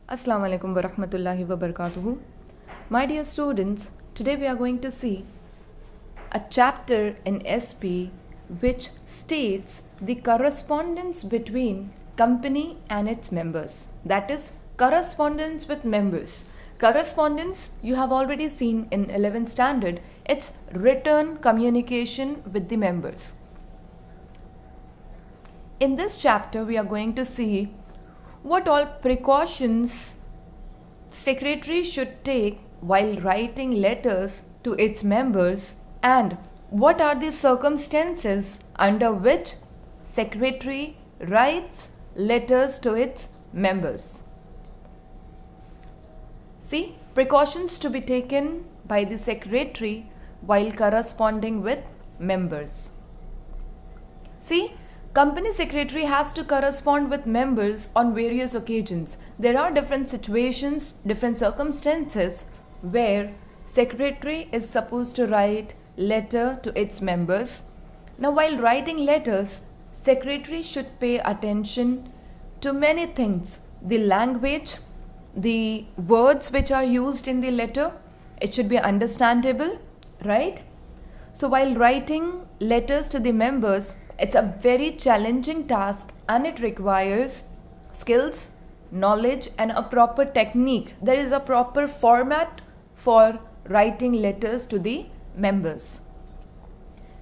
Assalamu alaikum wa rahmatullahi wa barakatuhu. My dear students, today we are going to see a chapter in SP which states the correspondence between company and its members. That is, correspondence with members. Correspondence you have already seen in 11th standard. It's written communication with the members. In this chapter we are going to see what all precautions secretary should take while writing letters to its members and what are the circumstances under which secretary writes letters to its members. See, precautions to be taken by the secretary while corresponding with members. See, company secretary has to correspond with members on various occasions. There are different situations, different circumstances where secretary is supposed to write letter to its members. Now, while writing letters, secretary should pay attention to many things. The language, the words which are used in the letter, it should be understandable, right? So while writing letters to the members, it's a very challenging task and it requires skills, knowledge and a proper technique. There is a proper format for writing letters to the members.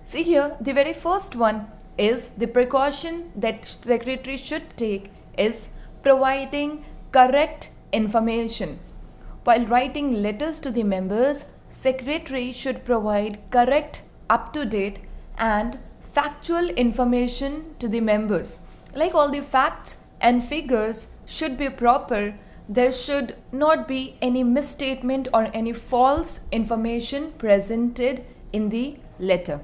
See here, the very first one is the precaution that secretary should take is providing correct information. While writing letters to the members, secretary should provide correct, up-to-date and factual information to the members. Like all the facts and figures should be proper. There should not be any misstatement or any false information presented in the letter.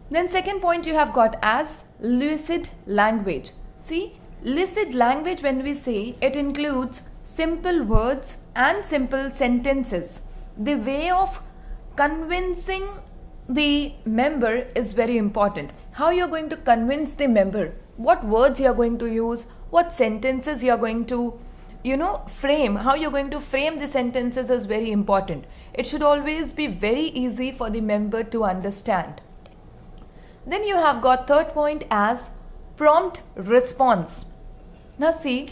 Then second point you have got as lucid language. See, lucid language, when we say, it includes simple words and simple sentences. The way of convincing the member is very important. How you are going to convince the member, what words you are going to use, what sentences you are going to frame, how you are going to frame the sentences is very important. It should always be very easy for the member to understand. Then you have got third point as prompt response. Now see,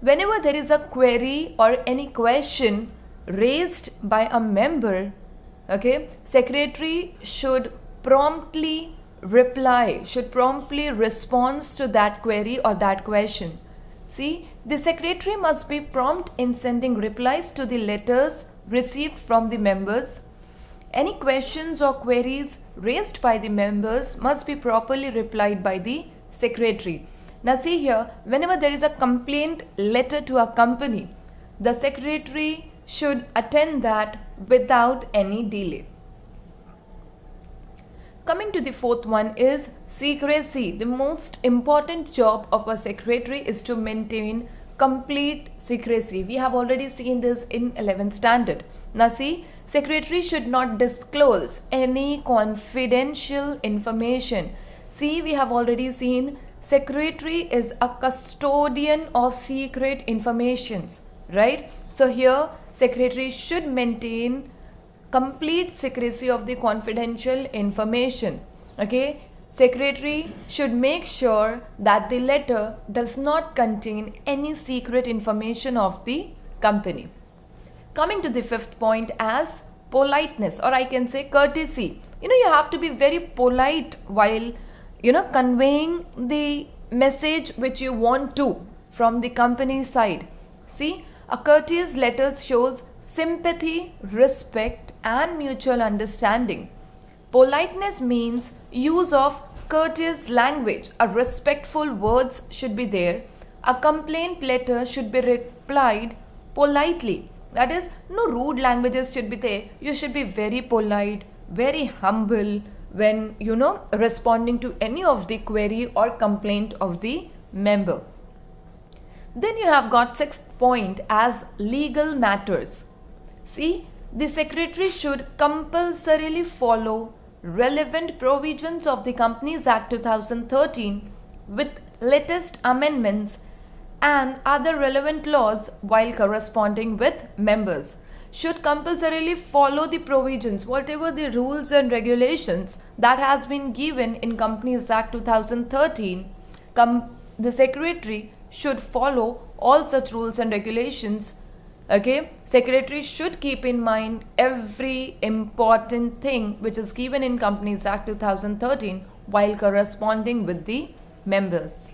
whenever there is a query or any question raised by a member, okay, secretary should promptly reply, should promptly respond to that query or that question. See, the secretary must be prompt in sending replies to the letters received from the members. Any questions or queries raised by the members must be properly replied by the secretary. Now see here, whenever there is a complaint letter to a company, the secretary should attend that without any delay. Coming to the fourth one is secrecy. The most important job of a secretary is to maintain complete secrecy. We have already seen this in 11th standard. Now see, secretary should not disclose any confidential information. See, we have already seen secretary is a custodian of secret informations, right? So here secretary should maintain complete secrecy of the confidential information. Okay, secretary should make sure that the letter does not contain any secret information of the company. Coming to the fifth point as politeness, or I can say courtesy. You have to be very polite while conveying the message which you want to from the company side. See, a courteous letter shows sympathy, respect and mutual understanding. Politeness means use of courteous language. A respectful words should be there. A complaint letter should be replied politely. That is, no rude languages should be there. You should be very polite, very humble when responding to any of the query or complaint of the member. Then you have got sixth point as legal matters. See, the secretary should compulsorily follow relevant provisions of the Companies Act 2013 with latest amendments and other relevant laws while corresponding with members. Should compulsorily follow the provisions, whatever the rules and regulations that has been given in Companies Act 2013. The secretary should follow all such rules and regulations. Okay, secretary should keep in mind every important thing which is given in Companies Act 2013 while corresponding with the members.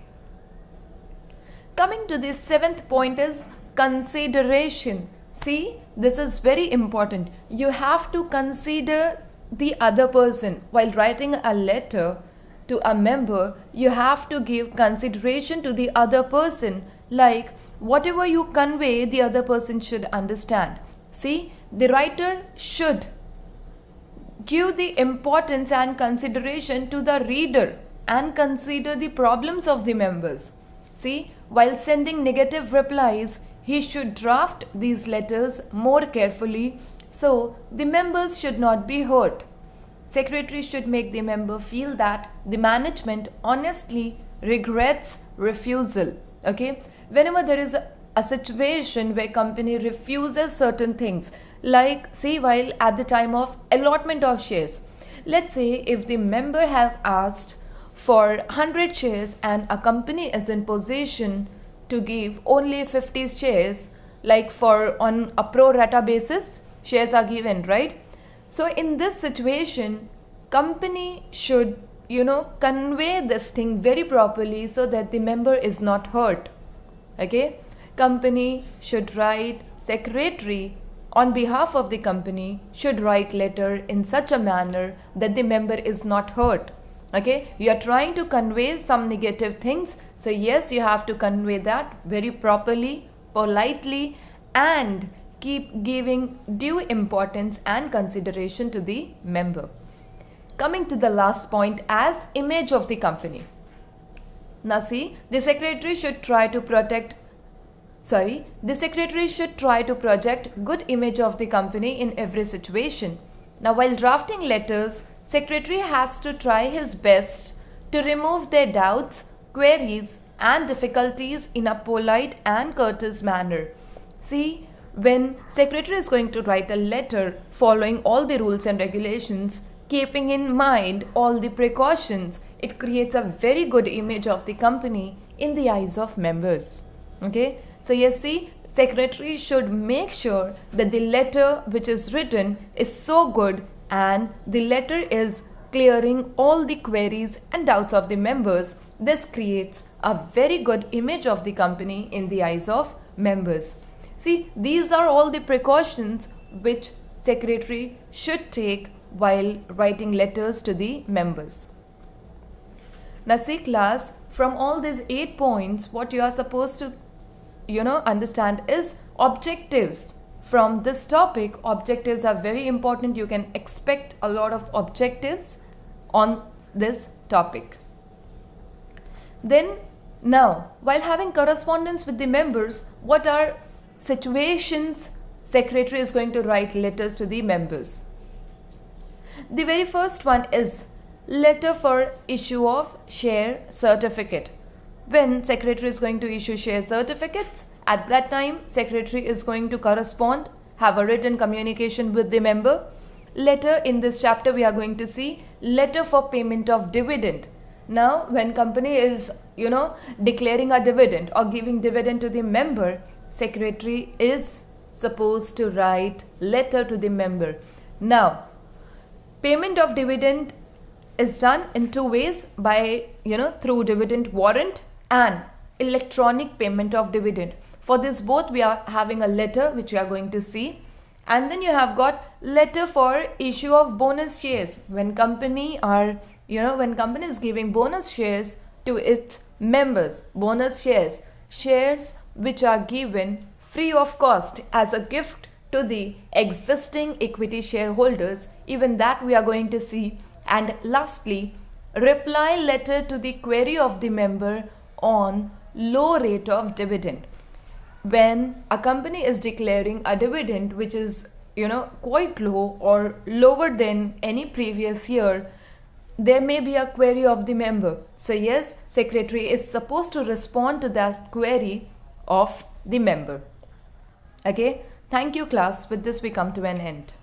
Coming to the seventh point is consideration. See, this is very important. You have to consider the other person while writing a letter to a member. You have to give consideration to the other person, like whatever you convey, the other person should understand. See, the writer should give the importance and consideration to the reader and consider the problems of the members. See, while sending negative replies, he should draft these letters more carefully so the members should not be hurt. Secretary should make the member feel that the management honestly regrets refusal. Okay, whenever there is a situation where company refuses certain things, like say while at the time of allotment of shares, let's say if the member has asked for 100 shares and a company is in position to give only 50 shares, like for on a pro rata basis shares are given, right? So in this situation, company should convey this thing very properly so that the member is not hurt. Okay, company should write, secretary on behalf of the company should write letter in such a manner that the member is not hurt. Okay, you are trying to convey some negative things, so yes, you have to convey that very properly, politely, and keep giving due importance and consideration to the member. Coming to the last point as image of the company. Now see, the secretary should try to project good image of the company in every situation. Now while drafting letters, secretary has to try his best to remove their doubts, queries and difficulties in a polite and courteous manner. See, when secretary is going to write a letter following all the rules and regulations, keeping in mind all the precautions, it creates a very good image of the company in the eyes of members. Okay, so yes, see, secretary should make sure that the letter which is written is so good and the letter is clearing all the queries and doubts of the members. This creates a very good image of the company in the eyes of members. See, these are all the precautions which secretary should take while writing letters to the members. Now see class, from all these 8 points, what you are supposed to understand is objectives. From this topic, objectives are very important. You can expect a lot of objectives on this topic. Then now, while having correspondence with the members, what are situations secretary is going to write letters to the members? The very first one is letter for issue of share certificate. When secretary is going to issue share certificates, at that time secretary is going to correspond, have a written communication with the member. Letter, in this chapter we are going to see letter for payment of dividend. Now when company is declaring a dividend or giving dividend to the member, secretary is supposed to write letter to the member. Now payment of dividend is done in 2 ways, by through dividend warrant and electronic payment of dividend. For this both we are having a letter which we are going to see, and then you have got letter for issue of bonus shares. When company is giving bonus shares to its members, bonus shares which are given free of cost as a gift to the existing equity shareholders, even that we are going to see. And lastly, reply letter to the query of the member on low rate of dividend. When a company is declaring a dividend which is quite low or lower than any previous year, there may be a query of the member. So yes, secretary is supposed to respond to that query of the member. Okay, thank you class. With this we come to an end.